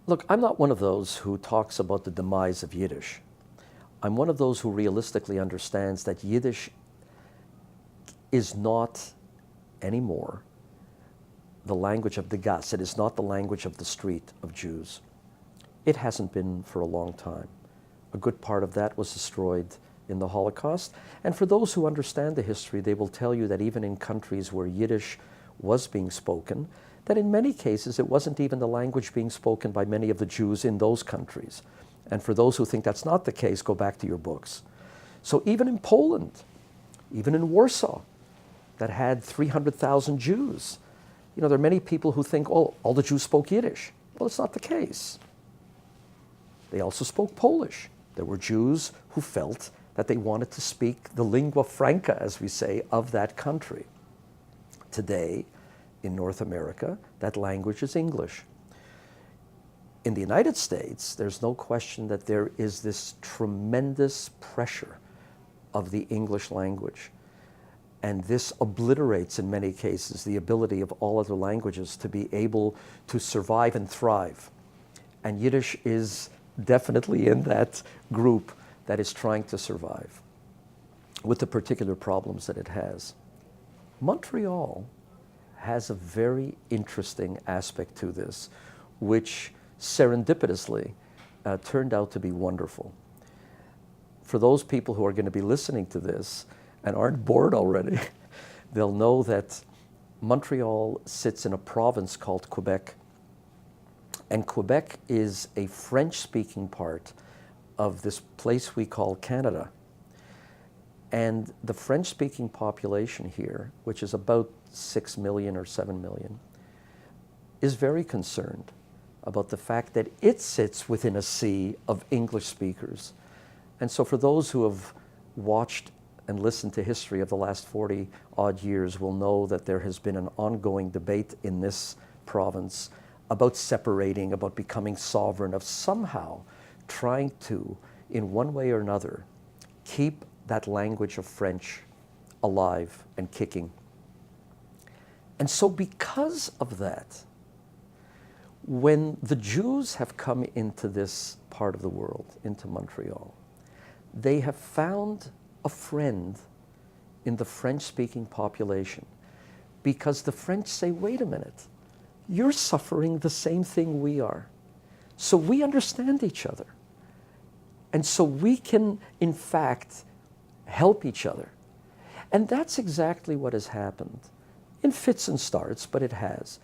Look, I'm not one of those who talks about the demise of Yiddish. I'm one of those who realistically understands that Yiddish is not anymore the language of the gas. It is not the language of the street of Jews. It hasn't been for a long time. A good part of that was destroyed in the Holocaust. And for those who understand the history, they will tell you that even in countries where Yiddish was being spoken, that in many cases it wasn't even the language being spoken by many of the Jews in those countries. And for those who think that's not the case, go back to your books. So even in Poland, even in Warsaw, that had 300,000 Jews, there are many people who think, oh, all the Jews spoke Yiddish. Well, it's not the case. They also spoke Polish. There were Jews who felt that they wanted to speak the lingua franca, as we say, of that country. Today, in North America, that language is English. In the United States, there's no question that there is this tremendous pressure of the English language. And this obliterates, in many cases, the ability of all other languages to be able to survive and thrive. And Yiddish is definitely in that group that is trying to survive with the particular problems that it has. Montreal has a very interesting aspect to this, which serendipitously turned out to be wonderful. For those people who are going to be listening to this and aren't bored already, they'll know that Montreal sits in a province called Quebec. And Quebec is a French-speaking part of this place we call Canada. And the French-speaking population here, which is about 6 million or 7 million, is very concerned about the fact that it sits within a sea of English speakers. And so for those who have watched and listened to history of the last 40-odd years will know that there has been an ongoing debate in this province about separating, about becoming sovereign, of somehow trying to, in one way or another, keep that language of French alive and kicking. And so because of that, when the Jews have come into this part of the world, into Montreal, they have found a friend in the French-speaking population, because the French say, wait a minute, you're suffering the same thing we are. So we understand each other. And so we can, in fact, help each other. And that's exactly what has happened. In fits and starts, but it has.